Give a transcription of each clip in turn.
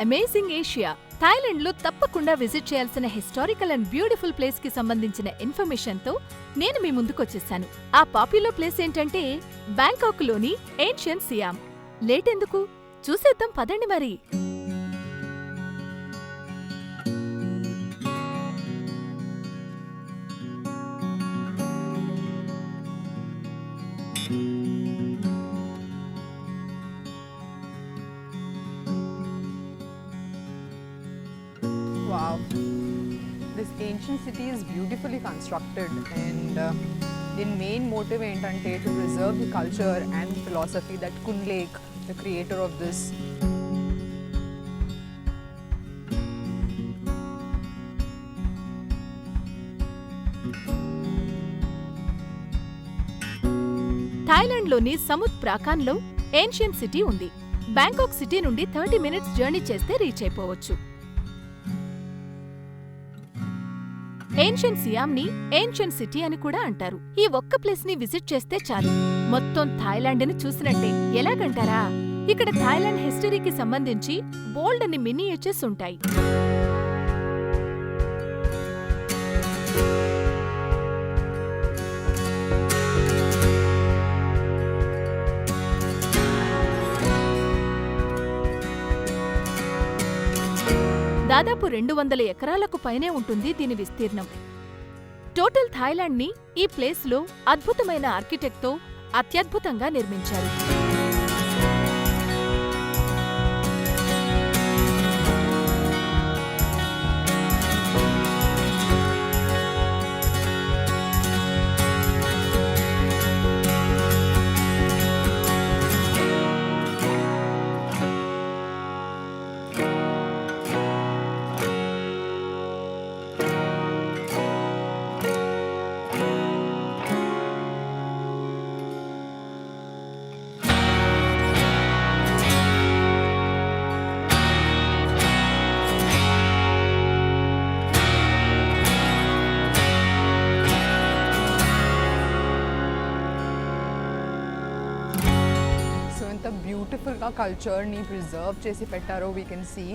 Amazing Asia. Thailand లో తప్పకుండా visit చేయాల్సిన హిస్టారికల్ అండ్ బ్యూటిఫుల్ ప్లేస్ కి సంబంధించిన ఇన్ఫర్మేషన్ తో నేను మీ ముందుకొచ్చేసాను. ఆ పాపులర్ ప్లేస్ ఏంటంటే బ్యాంకాక్ లోని ఏన్షియన్ సియామ్. లేట్ ఎందుకు, చూసేద్దాం పదండి మరి. Wow, this ancient city is beautifully constructed, and the main motive ఏంటంటే to preserve the culture and philosophy that Khun Lek, the creator of this. Thailand లోని సముద్ ప్రాకాన్లో ancient city ఉంది. Bangkok city నుండి 30 minutes journey చేస్తే reach అయిపోవచ్చు. Ancient SIAM ని ancient city అని కూడా అంటారు. ఈ ఒక్క ప్లేస్ ని విజిట్ చేస్తే చాలు, మొత్తం థాయిలాండ్ ని చూసినట్టే. ఎలాగంటారా, ఇక్కడ థాయిలాండ్ హిస్టరీకి సంబంధించి బోల్డ్ అని మినియేచర్స్ ఉంటాయి. దాదాపు 200 ఎకరాలకు పైనే ఉంటుంది దీని విస్తీర్ణం. టోటల్ థాయిలాండ్ ని ఈ ప్లేస్లో అద్భుతమైన ఆర్కిటెక్ట్తో అత్యద్భుతంగా నిర్మించారు. ఎంత బ్యూటిఫుల్ గా కల్చర్ ని ప్రిజర్వ్ చేసి పెట్టారో we can see.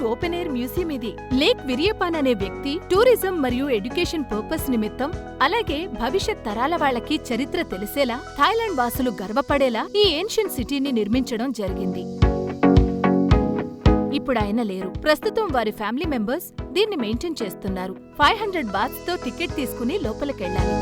Open air museum ఇది. లేక్ విరియపాన్ అనే వ్యక్తి టూరిజం మరియు ఎడ్యుకేషన్ పర్పస్ నిమిత్తం, అలాగే భవిష్యత్ తరాల వాళ్లకి చరిత్ర తెలిసేలా, థాయిలాండ్ వాసులు గర్వపడేలా ఈ ఏన్షియన్ సిటీని నిర్మించడం జరిగింది. ఇప్పుడు ఆయన లేరు. ప్రస్తుతం వారి ఫ్యామిలీ మెంబర్స్ దీన్ని మెయింటైన్ చేస్తున్నారు. 500 బాత్స్ తో టికెట్ తీసుకుని లోపలికెళ్లాలి.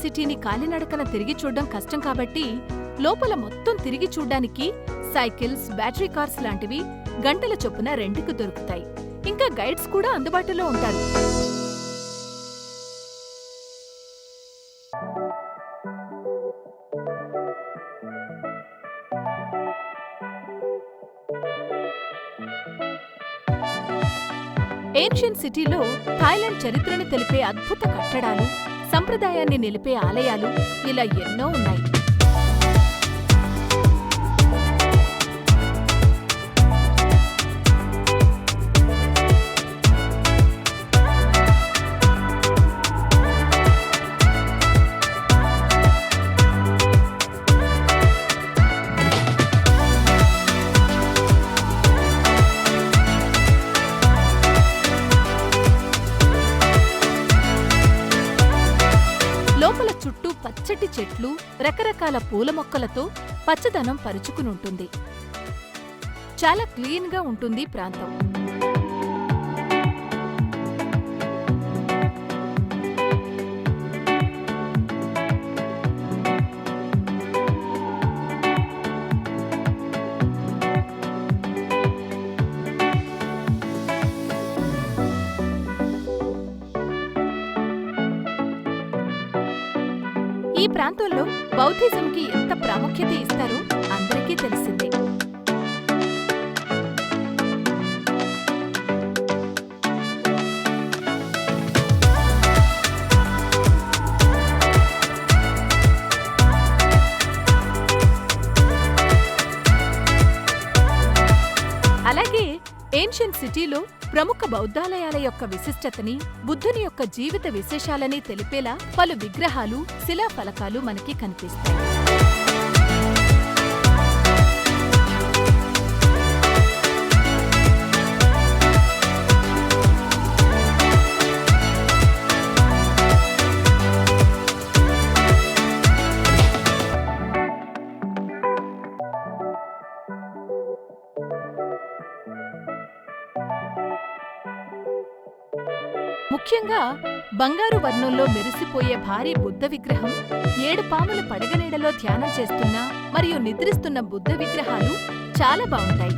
సిటీని కాలినడకన తిరిగి చూడ్డం కష్టం కాబట్టి లోపల మొత్తం తిరిగి చూడ్డానికి సైకిల్స్, బ్యాటరీ కార్స్ లాంటివి గంటల చొప్పున రెంట్‌కి దొరుకుతాయి. ఇంకా గైడ్స్ కూడా అందుబాటులో ఉంటారు. ఏన్షియన్ సిటీలో థాయిలాండ్ చరిత్రను తెలిపే అద్భుత కట్టడాలు, సంప్రదాయాన్ని నిలిపే ఆలయాలు ఇలా ఎన్నో ఉన్నాయి. లోపల చుట్టూ పచ్చటి చెట్లు, రకరకాల పూల మొక్కలతో పచ్చదనం పరుచుకునుంటుంది. చాలా క్లీన్గా ఉంటుంది ప్రాంతం. ఈ ప్రాంతంలో బౌద్ధిజంకి ఎంత ప్రాముఖ్యత ఇస్తారో అందరికీ తెలిసిందే. అలాగే ఏన్షియన్ సిటీలో ప్రముఖ బౌద్ధాలయాల యొక్క విశిష్టతని, బుద్ధుని యొక్క జీవిత విశేషాలని తెలిపేలా పలు విగ్రహాలు, శిలాఫలకాలు మనకి కనిపిస్తాయి. ముఖ్యంగా బంగారు వర్ణంలో మెరిసిపోయే భారీ బుద్ధ విగ్రహం, 7 పాముల పడగనీడలో ధ్యానం చేస్తున్న మరియు నిద్రిస్తున్న బుద్ధ విగ్రహాలు చాలా బాగుంటాయి.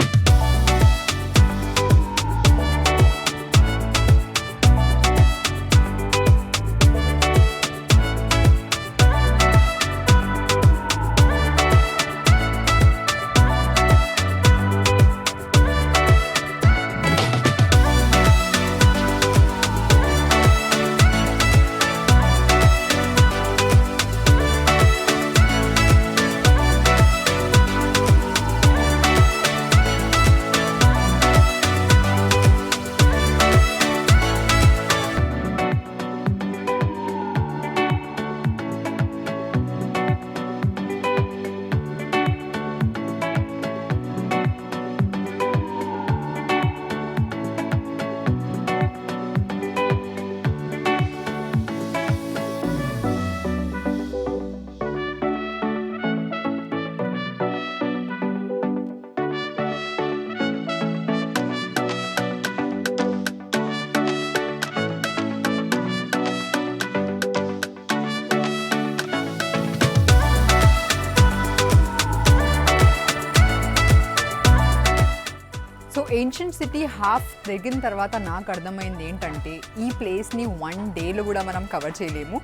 ఏన్షియంట్ సిటీ హాఫ్ తిరిగిన తర్వాత నాకు అర్థమైంది ఏంటంటే ఈ ప్లేస్ని 1 డేలో కూడా మనం కవర్ చేయలేము.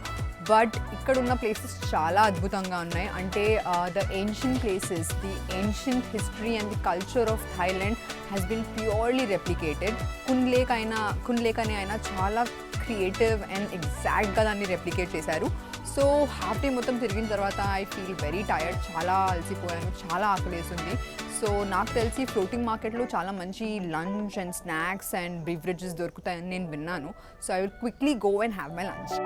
బట్ ఇక్కడ ఉన్న ప్లేసెస్ చాలా అద్భుతంగా ఉన్నాయి. అంటే the ancient places, the ancient history and the culture of Thailand has been purely replicated. కున్లేక్ అనే ఆయన చాలా క్రియేటివ్ అండ్ ఎగ్జాక్ట్గా దాన్ని రెప్లికేట్ చేశారు. సో హాఫ్ డే మొత్తం తిరిగిన తర్వాత ఐ ఫీల్ వెరీ టైర్డ్, చాలా అలసిపోయాను, చాలా ఆకలేస్తుంది. సో నాకు తెలిసి ఫ్లోటింగ్ మార్కెట్లో చాలా మంచి lunch and snacks and beverages దొరుకుతాయని నేను విన్నాను. So I will quickly go and have my lunch.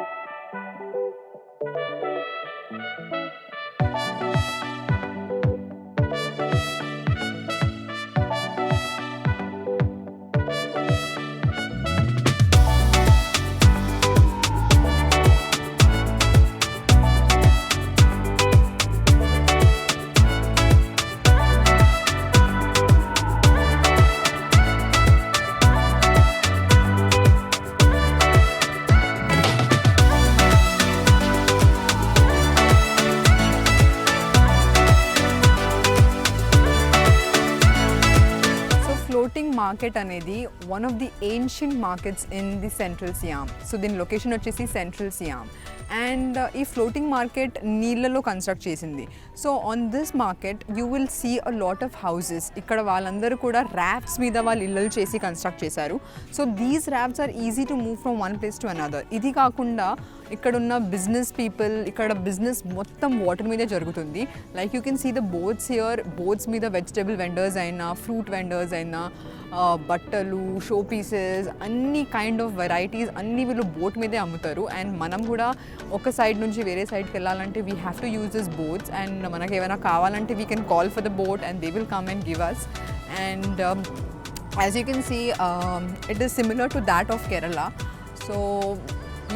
Floating market అనేది one of the ancient markets in the central Siam. So దీని లొకేషన్ వచ్చేసి సెంట్రల్ సియామ్. అండ్ ఈ ఫ్లోటింగ్ మార్కెట్ నీళ్ళలో construct చేసింది. So on this market you will see a lot of houses. ఇక్కడ వాళ్ళందరూ కూడా ర్యాఫ్ట్స్ మీద వాళ్ళు ఇళ్ళలు చేసి కన్స్ట్రక్ట్ చేశారు. So these rafts are easy to move from one place to another. ఇది కాకుండా ఇక్కడున్న బిజినెస్ పీపుల్, ఇక్కడ బిజినెస్ మొత్తం వాటర్ మీదే జరుగుతుంది. Like you can see the boats here. Boats మీద వెజిటబుల్ వెండర్స్ అయినా, ఫ్రూట్ వెండర్స్ అయినా, బట్టలు, షో పీసెస్, అన్ని కైండ్ ఆఫ్ వెరైటీస్ అన్నీ వీళ్ళు బోట్ మీదే అమ్ముతారు. అండ్ మనం కూడా ఒక సైడ్ నుంచి వేరే సైడ్కి వెళ్ళాలంటే we have to use this boats. And మనకు ఏమైనా కావాలంటే we can call for the boat and they will come and give us. And as you can see it is similar to that of Kerala. So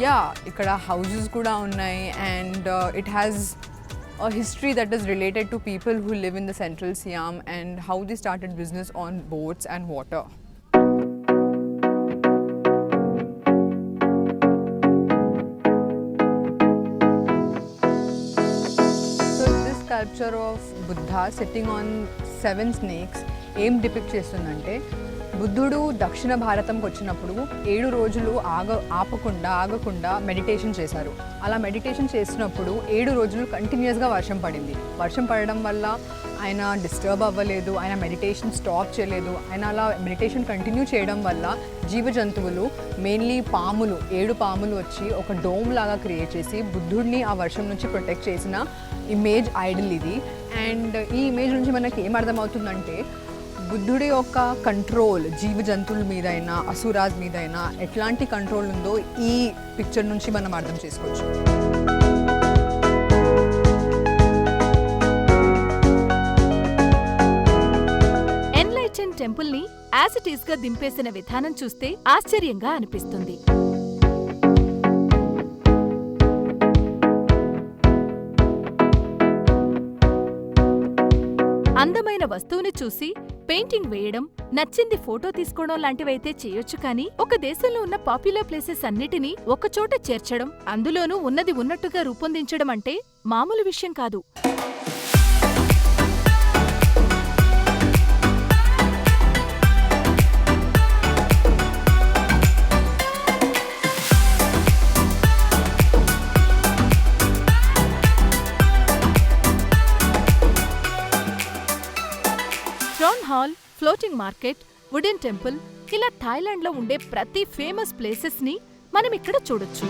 yeah, ఇక్కడ houses కూడా ఉన్నాయి. And it has a history that is related to people who live in the central Siam and how they started business on boats and water. So this sculpture of Buddha sitting on 7 snakes ఏం depict చేస్తుందంటే, బుద్ధుడు దక్షిణ భారతంకి వచ్చినప్పుడు 7 రోజులు ఆగకుండా meditation చేశారు. అలా meditation చేసినప్పుడు 7 రోజులు కంటిన్యూస్గా వర్షం పడింది. వర్షం పడడం వల్ల ఆయన డిస్టర్బ్ అవ్వలేదు, ఆయన మెడిటేషన్ స్టాప్ చేయలేదు. ఆయన అలా మెడిటేషన్ కంటిన్యూ చేయడం వల్ల జీవ జంతువులు, మెయిన్లీ పాములు, 7 పాములు వచ్చి ఒక డోమ్ లాగా క్రియేట్ చేసి బుద్ధుడిని ఆ వర్షం నుంచి ప్రొటెక్ట్ చేసిన ఇమేజ్ ఐడల్ ఇది. అండ్ ఈ ఇమేజ్ నుంచి మనకి ఏం అర్థమవుతుందంటే, బుద్ధుడి యొక్క కంట్రోల్ జీవ జంతువుల మీద అయినా, అసురాజ్ మీద అయినా ఎట్లాంటి కంట్రోల్ ఉందో ఈ పిక్చర్ నుంచి మనం అర్థం చేసుకోవచ్చు. ఎన్లైటన్ టెంపుల్ ని యాజ్ ఇట్ ఈస్ గా దింపేసిన విధానం చూస్తే ఆశ్చర్యంగా అనిపిస్తుంది. అందమైన వస్తువుని చూసి పెయింటింగ్ వేయడం, నచ్చింది ఫోటో తీసుకోవడం లాంటివైతే చేయొచ్చు, కానీ ఒక దేశంలో ఉన్న పాపులర్ ప్లేసెస్ అన్నిటినీ ఒకచోట చేర్చడం, అందులోనూ ఉన్నది ఉన్నట్టుగా రూపొందించడం అంటే మామూలు విషయం కాదు. Tron hall, floating market, wooden temple, ఇలా థాయిలాండ్లో ఉండే ప్రతి ఫేమస్ ప్లేసెస్ ని మనం ఇక్కడ చూడొచ్చు.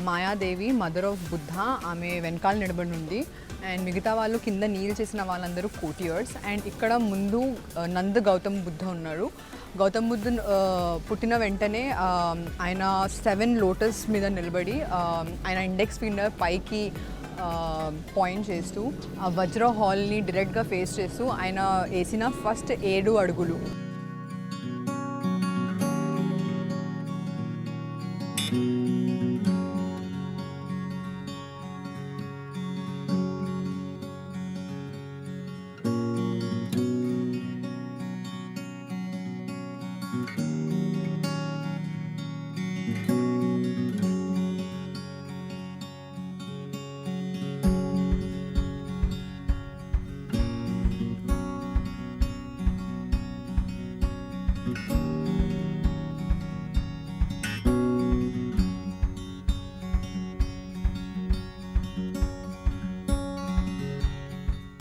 మాయాదేవి, మదర్ ఆఫ్ బుద్ధ, ఆమె వెనకాల నిలబడి ఉంది. అండ్ మిగతా వాళ్ళు కింద నీల్ చేసిన వాళ్ళందరూ కోటియర్స్. అండ్ ఇక్కడ ముందు నంద్ గౌతమ్ బుద్ధ ఉన్నారు. గౌతమ్ బుద్ధ పుట్టిన వెంటనే ఆయన 7 లోటస్ మీద నిలబడి ఆయన ఇండెక్స్ ఫింగర్ పైకి పాయింట్ చేస్తూ ఆ వజ్ర హాల్ని డైరెక్ట్గా ఫేస్ చేస్తూ ఆయన వేసిన ఫస్ట్ 7 అడుగులు.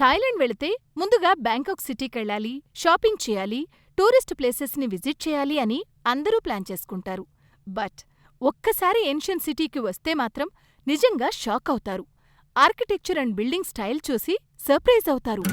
థాయిలాండ్ వెళితే ముందుగా బ్యాంకాక్ సిటీకెళ్ళాలి, షాపింగ్ చేయాలి, టూరిస్ట్ ప్లేసెస్ని విజిట్ చేయాలి అని అందరూ ప్లాన్ చేసుకుంటారు. బట్ ఒక్కసారి ఏన్షియన్ సిటీకి వస్తే మాత్రం నిజంగా షాక్ అవుతారు. ఆర్కిటెక్చర్ అండ్ బిల్డింగ్ స్టైల్ చూసి సర్ప్రైజ్ అవుతారు.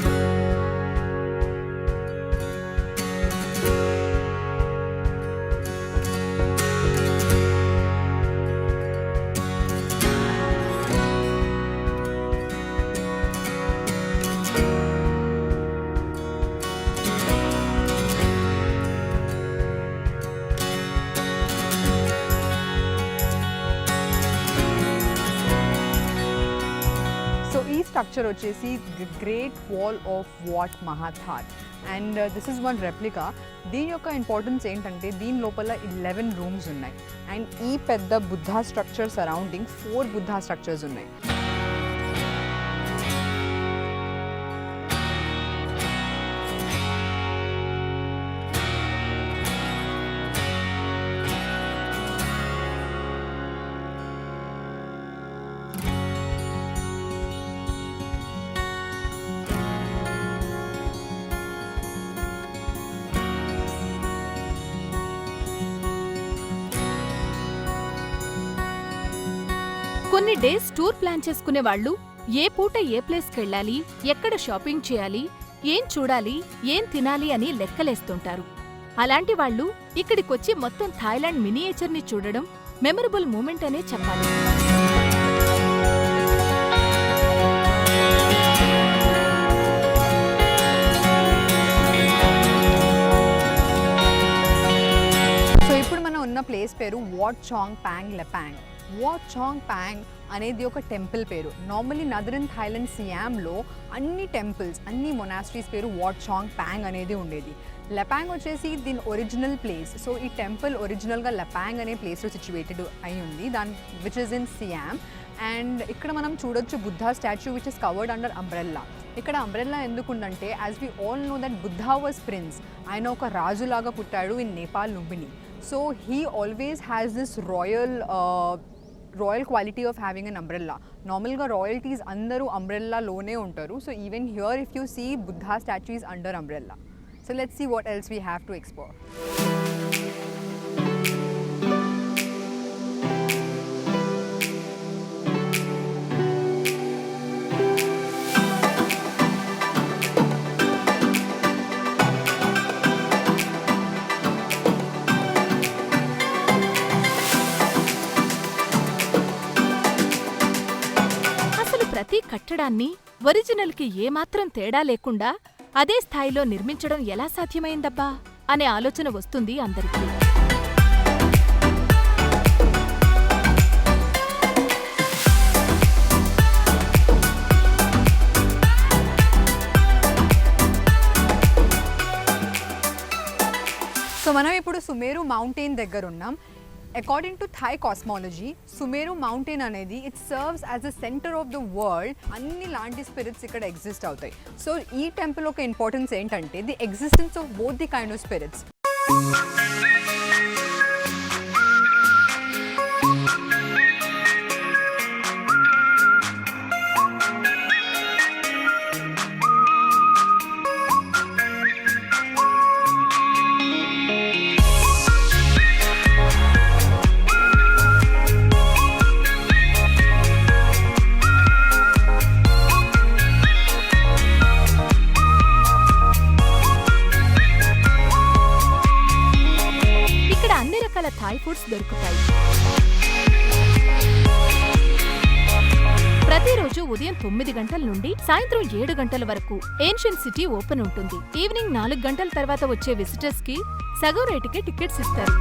స్ట్రక్చర్ వచ్చేసి the great wall of Wat Mahathat. And this is one replica. దీని యొక్క ఇంపార్టెన్స్ ఏంటంటే దీని లోపల 11 రూమ్స్ ఉన్నాయి. అండ్ ఈ పెద్ద Buddha structure surrounding 4 Buddha structures ఉన్నాయి. కొన్ని డేస్ టూర్ ప్లాన్ చేసుకునే వాళ్ళు ఏ పూట ఏ ప్లేస్కెళ్ళాలి, ఎక్కడ షాపింగ్ చేయాలి, ఏం చూడాలి, ఏం తినాలి అని లెక్కలేస్తుంటారు. అలాంటి వాళ్ళు ఇక్కడికొచ్చి మొత్తం థాయిలాండ్ మినియేచర్ని చూడడం మెమరబుల్ మూమెంట్ అనే చెప్పాలి. సో ఇప్పుడు మనం ఉన్న ప్లేస్ పేరు Wat Chang Pyang Lepang. Wat Chang Pyang అనేది ఒక టెంపుల్ పేరు. నార్మల్లీ నదరన్ థాయిలాండ్ సియామ్లో అన్ని టెంపుల్స్, అన్ని మొనాస్ట్రీస్ పేరు వాట్ చాంగ్ ప్యాంగ్ అనేది ఉండేది. లెపాంగ్ వచ్చేసి దీని ఒరిజినల్ ప్లేస్. సో ఈ టెంపుల్ ఒరిజినల్గా లెపాంగ్ అనే ప్లేస్లో సిచ్యువేటెడ్ అయి ఉంది, దాని which is in Siam. And ఇక్కడ మనం చూడొచ్చు Buddha statue which is covered under umbrella. ఇక్కడ అంబ్రెల్లా ఎందుకుందంటే as we all know that Buddha was prince. ఆయన ఒక రాజులాగా పుట్టాడు in Nepal Lumbini. So he always has this royal quality of having an umbrella. నార్మల్గా రాయల్టీస్ అందరూ అంబ్రెల్లాలోనే ఉంటారు. So even here if you see Buddha statue is under umbrella. So let's see what else we have to explore. ప్రతి కట్టడాన్ని ఒరిజినల్కి ఏమాత్రం తేడా లేకుండా అదే స్థాయిలో నిర్మించడం ఎలా సాధ్యమైందబ్బా అనే ఆలోచన వస్తుంది అందరికీ. సో మనం ఇప్పుడు సుమేరు మౌంటైన్ దగ్గర ఉన్నాం. According to Thai cosmology, Sumeru mountain అనేది it serves as a centre of the world. అన్ని లాంటి స్పిరిట్స్ ఇక్కడ ఎగ్జిస్ట్ అవుతాయి. సో ఈ టెంపుల్ ఒక ఇంపార్టెన్స్ ఏంటంటే the existence of both the kind of spirits. Thai foods దొరుకుతాయి. ప్రతిరోజు ఉదయం 9 గంటల నుండి సాయంత్రం 7 గంటల వరకు ఏన్షియన్ సిటీ ఓపెన్ ఉంటుంది. ఈవినింగ్ 4 గంటల తర్వాత వచ్చే విజిటర్స్ కి సగం రేటుకే టికెట్స్ ఇస్తారు.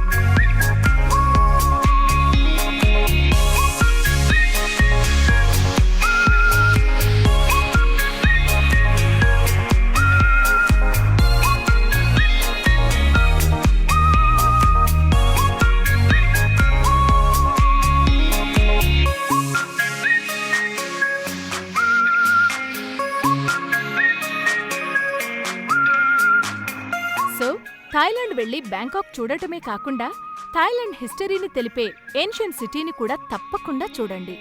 థాయిలాండ్ వెళ్లి బ్యాంకాక్ చూడటమే కాకుండా థాయిలాండ్ హిస్టరీని తెలిపే ఏన్షియన్ సిటీని కూడా తప్పకుండా చూడండి.